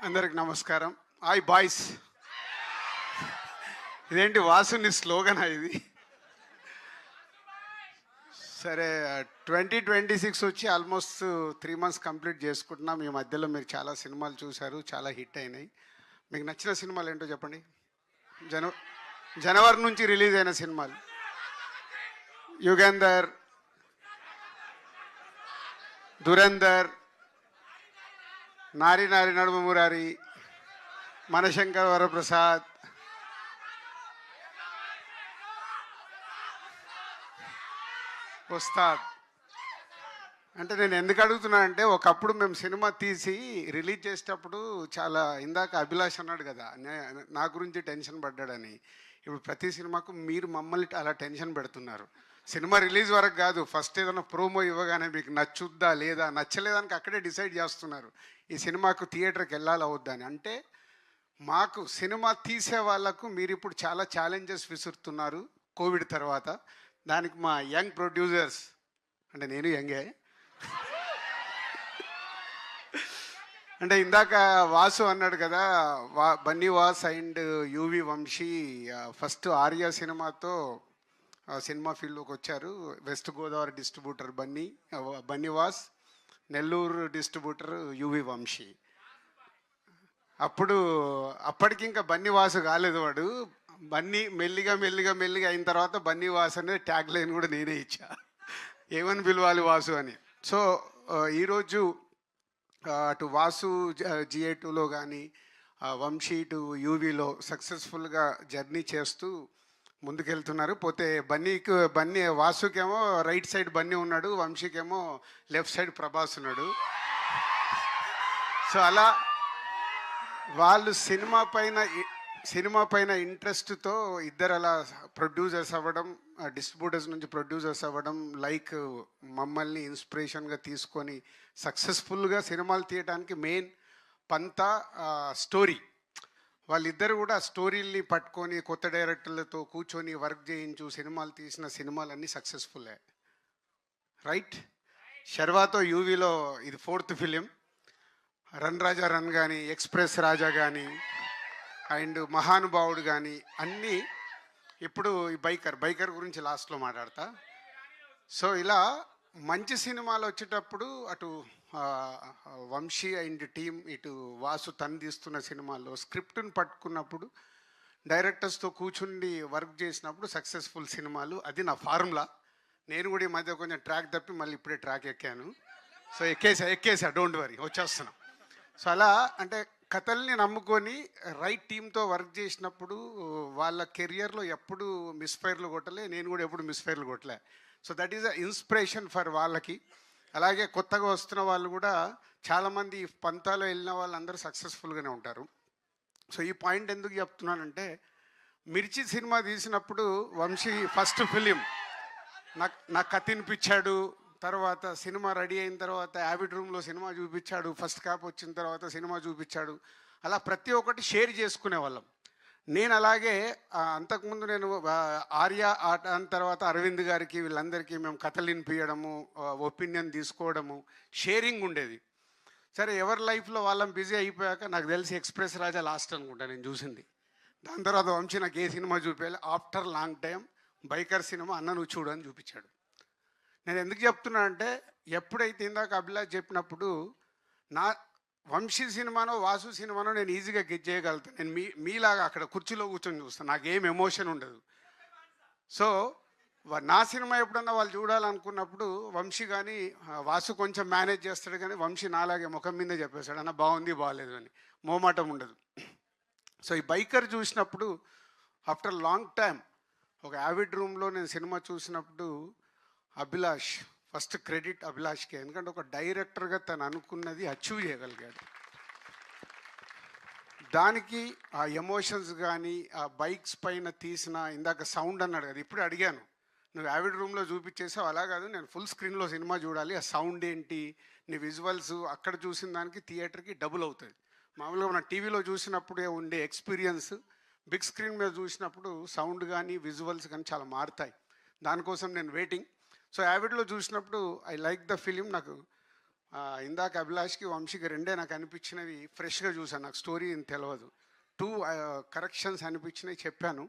అందరికి నమస్కారం. Hi boys. ఇదేంటి వాసుని స్లోగనా ఇది? సరే, 2026 వచ్చి ఆల్మోస్ట్ 3 months కంప్లీట్ చేసుకుంటున్నాం. ఈ మధ్యలో మీరు చాలా సినిమాలు చూశారు, చాలా హిట్ అయినాయి. మీకు నచ్చిన సినిమాలు ఏంటో చెప్పండి. జన జనవరి నుంచి రిలీజ్ అయిన సినిమాలు: యుగంధర్, దురంధర్, నారి నారి నడుమ మురారి, మనశంకర్ వరప్రసాద్, ఉస్తాద్. అంటే నేను ఎందుకు అడుగుతున్నా అంటే, ఒకప్పుడు మేము సినిమా తీసి రిలీజ్ చేసేటప్పుడు చాలా, ఇందాక అభిలాష్ అన్నాడు కదా నా గురించి టెన్షన్ పడ్డాడని. ఇప్పుడు ప్రతి సినిమాకు మీరు మమ్మల్ని అలా టెన్షన్ పెడుతున్నారు. సినిమా రిలీజ్ వరకు కాదు, ఫస్ట్ ఏదైనా ప్రోమో ఇవ్వగానే మీకు నచ్చుద్దా లేదా, నచ్చలేదానికి అక్కడే డిసైడ్ చేస్తున్నారు ఈ సినిమాకు థియేటర్కి వెళ్ళాలా వద్దా అని. అంటే మాకు సినిమా తీసే వాళ్ళకు మీరు ఇప్పుడు చాలా ఛాలెంజెస్ విసురుతున్నారు కోవిడ్ తర్వాత. దానికి మా యంగ్ ప్రొడ్యూసర్స్, అంటే నేను యంగే, అంటే ఇందాక వాసు అన్నాడు కదా, Bunny Vas and UV Vamsi first Arya సినిమాతో సినిమా ఫీల్డ్లోకి వచ్చారు. West Godavari distributor Bunny Vas, Nellore distributor UV Vamsi. అప్పటికి ఇంకా బన్నీ వాసు కాలేదు వాడు. బన్నీ మెల్లిగా మెల్లిగా మెల్లిగా అయిన తర్వాత బన్నీ వాసు అనేది ట్యాగ్ లైన్ కూడా నేనే ఇచ్చా, ఏమని పిలవాలి వాసు అని. సో ఈరోజు అటు వాసు GA2లో కానీ వంశీ టు యూవీలో సక్సెస్ఫుల్గా జర్నీ చేస్తూ ముందుకెళ్తున్నారు. పోతే బన్నీ వాసుకేమో రైట్ సైడ్ బన్నీ ఉన్నాడు, వంశీకేమో లెఫ్ట్ సైడ్ ప్రభాస్ ఉన్నాడు. సో అలా వాళ్ళు సినిమా పైన ఇంట్రెస్ట్తో ఇద్దరు అలా ప్రొడ్యూసర్స్ అవ్వడం, డిస్ట్రిబ్యూటర్స్ నుంచి ప్రొడ్యూసర్స్ అవ్వడం, లైక్ మమ్మల్ని ఇన్స్పిరేషన్గా తీసుకొని సక్సెస్ఫుల్గా సినిమాలు తీయడానికి మెయిన్ పంతా స్టోరీ. వాళ్ళిద్దరు కూడా స్టోరీల్ని పట్టుకొని కొత్త డైరెక్టర్లతో కూర్చొని వర్క్ చేయించు సినిమాలు తీసిన సినిమాలన్నీ సక్సెస్ఫుల్లే, రైట్? శర్వాతో యూవీలో ఇది 4th ఫిలిం. రన్ రాజా రన్ కానీ, ఎక్స్ప్రెస్ రాజా కానీ, అండ్ మహానుభావుడు కానీ అన్నీ. ఇప్పుడు ఈ బైకర్ గురించి లాస్ట్లో మాట్లాడతా. సో ఇలా మంచి సినిమాలు వచ్చేటప్పుడు అటు వంశీ అండ్ టీమ్, ఇటు వాసు తను తీస్తున్న సినిమాల్లో స్క్రిప్ట్ని పట్టుకున్నప్పుడు డైరెక్టర్స్తో కూర్చుండి వర్క్ చేసినప్పుడు సక్సెస్ఫుల్ సినిమాలు. అది నా ఫార్ములా. నేను కూడా ఈ మధ్య కొంచెం ట్రాక్ తప్పి మళ్ళీ ఇప్పుడే ట్రాక్ ఎక్కాను. సో ఎక్కేసా డోంట్ వరీ, వచ్చేస్తున్నాం. సో అలా అంటే కథల్ని నమ్ముకొని రైట్ టీంతో వర్క్ చేసినప్పుడు వాళ్ళ కెరియర్లో ఎప్పుడు మిస్ఫైర్లు కొట్టలే, నేను కూడా ఎప్పుడు మిస్ఫైర్లు కొట్టలే. So that is a inspiration for వాళ్ళకి. అలాగే కొత్తగా వస్తున్న వాళ్ళు కూడా చాలామంది పంతాలో వెళ్ళిన వాళ్ళందరూ సక్సెస్ఫుల్గానే ఉంటారు. సో ఈ పాయింట్ ఎందుకు చెప్తున్నానంటే, మిర్చి సినిమా తీసినప్పుడు వంశీ ఫస్ట్ ఫిలిం నాకు కథ వినిపించాడు. తర్వాత సినిమా రెడీ అయిన తర్వాత యావిడ్ రూమ్లో సినిమా చూపించాడు, ఫస్ట్ కాప్ వచ్చిన తర్వాత సినిమా చూపించాడు. అలా ప్రతి ఒక్కటి షేర్ చేసుకునే వాళ్ళం. నేను అలాగే అంతకుముందు నేను ఆర్య ఆట అన్న తర్వాత అరవింద్ గారికి వీళ్ళందరికీ మేము కథలు వినిపించడము, ఒపీనియన్ తీసుకోవడము, షేరింగ్ ఉండేది. సరే, ఎవరి లైఫ్లో వాళ్ళం బిజీ అయిపోయాక నాకు తెలిసి ఎక్స్ప్రెస్ రాజా లాస్ట్ అనుకుంటా నేను చూసింది. దాని తర్వాత వంశీ నాకు ఏ సినిమా చూపించాలి, after long time biker cinema అన్న నువ్వు చూడు అని చూపించాడు. నేను ఎందుకు చెప్తున్నా అంటే, ఎప్పుడైతే ఇందాక అభిలాష్ చెప్పినప్పుడు నా వంశీ సినిమానో వాసు సినిమానో నేను ఈజీగా గెట్ చేయగలుగుతాను. నేను మీలాగా అక్కడ కుర్చీలో కూర్చొని చూస్తాను, నాకేం ఎమోషన్ ఉండదు. సో నా సినిమా ఎప్పుడన్నా వాళ్ళు చూడాలనుకున్నప్పుడు వంశీ కానీ వాసు కొంచెం మేనేజ్ చేస్తాడు, కానీ వంశీ నాలాగే ముఖం మీదే చెప్పేశాడు, అన్న బాగుంది బాగాలేదు అని, మోమాటం ఉండదు. సో ఈ బైకర్ చూసినప్పుడు ఆఫ్టర్ లాంగ్ టైం ఒక యావిడ్ రూమ్లో నేను సినిమా చూసినప్పుడు అభిలాష్, ఫస్ట్ క్రెడిట్ అభిలాష్కే. ఎందుకంటే ఒక డైరెక్టర్గా తను అనుకున్నది అచీవ్ చేయగలిగాడు. దానికి ఆ ఎమోషన్స్ కానీ, ఆ బైక్స్ పైన తీసిన, ఇందాక సౌండ్ అన్నాడు కదా, ఇప్పుడు అడిగాను నువ్వు యావిడ్ రూమ్లో చూపించేసావు, అలా కాదు నేను ఫుల్ స్క్రీన్లో సినిమా చూడాలి, ఆ సౌండ్ ఏంటి, నీ విజువల్స్ అక్కడ చూసిన దానికి థియేటర్కి డబుల్ అవుతుంది. మామూలుగా మన టీవీలో చూసినప్పుడే ఉండే ఎక్స్పీరియన్స్ బిగ్ స్క్రీన్ మీద చూసినప్పుడు సౌండ్ కానీ విజువల్స్ కానీ చాలా మారుతాయి. దానికోసం నేను వెయిటింగ్. సో యావిడ్లో చూసినప్పుడు ఐ లైక్ ద ఫిలిం. నాకు ఇందాక అభిలాష్కి వంశీకి రెండే నాకు అనిపించినవి ఫ్రెష్గా చూసాను, నాకు స్టోరీ ఏం తెలియదు. 2 కరెక్షన్స్ అనిపించినవి చెప్పాను,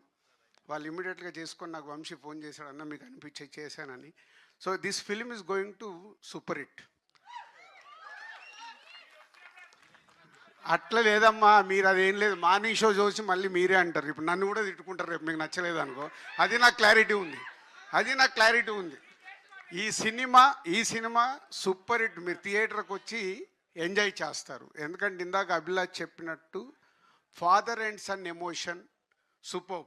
వాళ్ళు ఇమీడియట్గా చేసుకొని నాకు వంశీ ఫోన్ చేశాడు, అన్న మీకు అనిపించే చేశానని. So this film is going to super hit. అట్లా లేదమ్మా, మీరు అదేం లేదు, మార్నింగ్ షో చూసి మళ్ళీ మీరే అంటారు, ఇప్పుడు నన్ను కూడా తిట్టుకుంటారు రేపు మీకు నచ్చలేదు అనుకో. అది నాకు క్లారిటీ ఉంది. ఈ సినిమా సూపర్ హిట్. మీరు థియేటర్కి వచ్చి ఎంజాయ్ చేస్తారు. ఎందుకంటే ఇందాక అభిలాష్ చెప్పినట్టు father and son emotion super.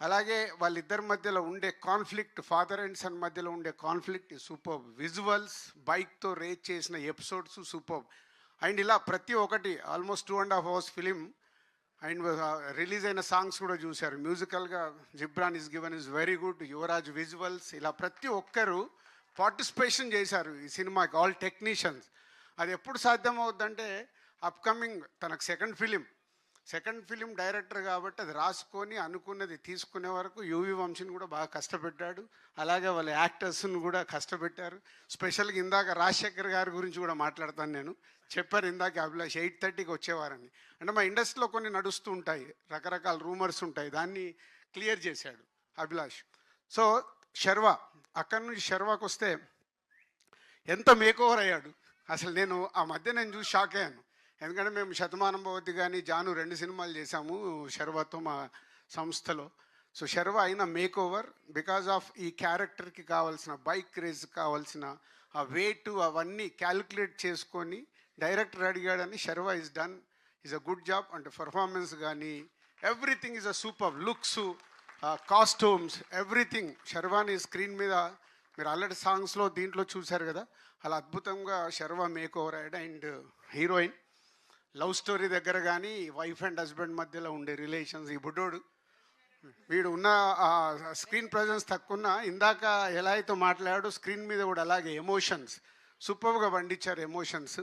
అలాగే వాళ్ళిద్దరి మధ్యలో ఉండే కాన్ఫ్లిక్ట్, ఫాదర్ అండ్ సన్ మధ్యలో ఉండే కాన్ఫ్లిక్ట్ సూపర్. విజువల్స్, బైక్తో రేస్ చేసిన ఎపిసోడ్స్ సూపర్. అండ్ ఇలా ప్రతి ఒక్కటి almost 2.5 hours film. And release అయిన సాంగ్స్ కూడా చూశారు. మ్యూజికల్గా Ghibran is given is very good. Yuvraj visuals, ఇలా ప్రతి ఒక్కరు పార్టిసిపేషన్ చేశారు ఈ సినిమాకి, ఆల్ టెక్నీషియన్స్. అది ఎప్పుడు సాధ్యమవుద్దంటే అప్కమింగ్ తనకు సెకండ్ ఫిలిం డైరెక్టర్ కాబట్టి అది రాసుకొని అనుకున్నది తీసుకునే వరకు యువి వంశీని కూడా బాగా కష్టపెట్టాడు. అలాగే వాళ్ళ యాక్టర్స్ని కూడా కష్టపెట్టారు. స్పెషల్గా ఇందాక రాజశేఖర్ గారి గురించి కూడా మాట్లాడతాను నేను. చెప్పారు ఇందాక అభిలాష్ 8:30కి వచ్చేవారని. అంటే మా ఇండస్ట్రీలో కొన్ని నడుస్తూ ఉంటాయి, రకరకాల రూమర్స్ ఉంటాయి, దాన్ని క్లియర్ చేశాడు అభిలాష్. సో శర్వ, అక్కడి నుంచి శర్వాకి వస్తే ఎంత మేకోవర్ అయ్యాడు అసలు. నేను ఆ మధ్య చూసి షాక్ అయ్యాను. ఎందుకంటే మేము శతమానం భవతి కానీ జాను 2 సినిమాలు చేశాము శర్వతో మా సంస్థలో. సో శర్వ అయిన మేక్ ఓవర్ బికాజ్ ఆఫ్ ఈ క్యారెక్టర్కి కావాల్సిన బైక్ రేస్ కావాల్సిన ఆ వెయిట్ అవన్నీ క్యాలిక్యులేట్ చేసుకొని డైరెక్టర్ అడిగాడని Sharwa is done is a good job. అంటే పర్ఫార్మెన్స్ కానీ everything is a super. Looks, costumes, everything. శర్వాని స్క్రీన్ మీద మీరు ఆల్రెడీ సాంగ్స్లో దీంట్లో చూశారు కదా, అలా అద్భుతంగా శర్వ మేక్ ఓవర్ అయ్యాడు. అండ్ హీరోయిన్ లవ్ స్టోరీ దగ్గర కానీ వైఫ్ అండ్ హస్బెండ్ మధ్యలో ఉండే రిలేషన్స్, ఈ బుడ్డోడు వీడు ఉన్న స్క్రీన్ ప్రజెన్స్ తక్కువ, ఇందాక ఎలా అయితే మాట్లాడాడో స్క్రీన్ మీద కూడా అలాగే ఎమోషన్స్ సూపర్గా పండించారు ఎమోషన్స్.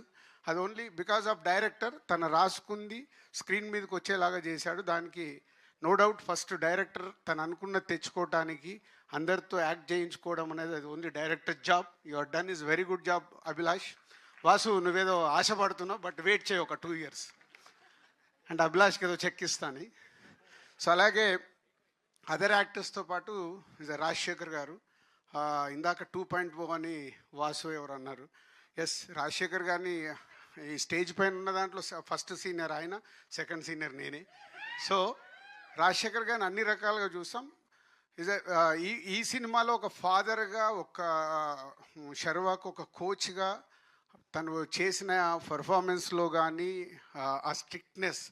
అది ఓన్లీ బికాజ్ ఆఫ్ డైరెక్టర్ తను రాసుకుంది స్క్రీన్ మీదకి వచ్చేలాగా చేశాడు. దానికి నో డౌట్ ఫస్ట్ డైరెక్టర్ తను అనుకున్నది తెచ్చుకోవటానికి అందరితో యాక్ట్ చేయించుకోవడం అనేది అది only director job. Your done is very good job Abhilash. Vasu నువ్వేదో ఆశపడుతున్నావు, బట్ వెయిట్ చేయి ఒక 2 years అండ్ అభిలాష్కి ఏదో చెక్ ఇస్తాను. సో అలాగే అదర్ యాక్టర్స్తో పాటు ఇస్ రాజశేఖర్ గారు. ఇందాక 2.0 అని వాసు ఎవరు అన్నారు. ఎస్, రాజశేఖర్ గారిని ఈ స్టేజ్ పైన ఉన్న దాంట్లో ఫస్ట్ సీనియర్ ఆయన, సెకండ్ సీనియర్ నేనే. సో రాజశేఖర్ గారిని అన్ని రకాలుగా చూసాం. ఈ సినిమాలో ఒక ఫాదర్గా, ఒక శర్వాకు ఒక కోచ్గా తను చేసిన పర్ఫార్మెన్స్లో కానీ ఆ స్ట్రిక్ట్నెస్,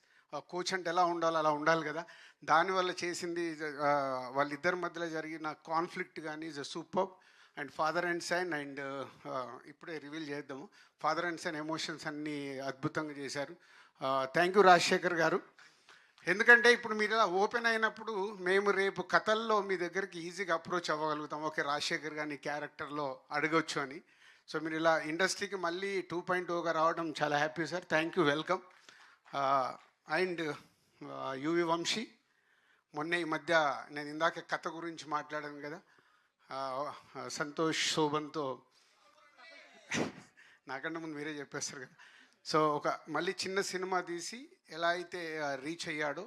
కోచ్ అంటే ఎలా ఉండాలో అలా ఉండాలి కదా, దానివల్ల చేసింది వాళ్ళిద్దరి మధ్యలో జరిగిన కాన్ఫ్లిక్ట్ కానీ is super. And father and son, and ఇప్పుడే రివీల్ చేద్దాము, ఫాదర్ అండ్ సన్ ఎమోషన్స్ అన్నీ అద్భుతంగా చేశారు. థ్యాంక్ యూ రాజశేఖర్ గారు. ఎందుకంటే ఇప్పుడు మీరు ఇలా ఓపెన్ అయినప్పుడు మేము రేపు కథల్లో మీ దగ్గరికి ఈజీగా అప్రోచ్ అవ్వగలుగుతాం, ఓకే రాజశేఖర్ గారిని క్యారెక్టర్లో అడగొచ్చు అని. సో మీరు ఇలా ఇండస్ట్రీకి మళ్ళీ 2.0గా రావడం చాలా happy sir. Thank you, welcome. And UV Vamsi, మొన్న ఈ మధ్య నేను ఇందాక కథ గురించి మాట్లాడాను కదా, సంతోష్ శోభన్తో, నాకన్నా ముందు మీరే చెప్పేస్తారు కదా. సో ఒక మళ్ళీ చిన్న సినిమా తీసి ఎలా అయితే రీచ్ అయ్యాడో,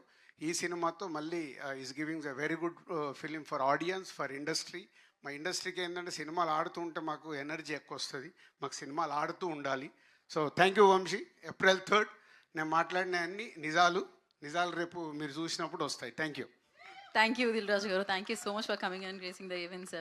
ఈ సినిమాతో మళ్ళీ is giving a very good film for audience, for industry. మా ఇండస్ట్రీకి ఏంటంటే సినిమాలు ఆడుతూ ఉంటే మాకు ఎనర్జీ ఎక్కువ వస్తుంది, మాకు సినిమాలు ఆడుతూ ఉండాలి. So thank you Vamsi. April 3rd నేను మాట్లాడిన అన్ని నిజాలు రేపు మీరు చూసినప్పుడు వస్తాయి. Thank you. Thank you, Dilraj Garu. Thank you so much for coming and gracing the event, sir.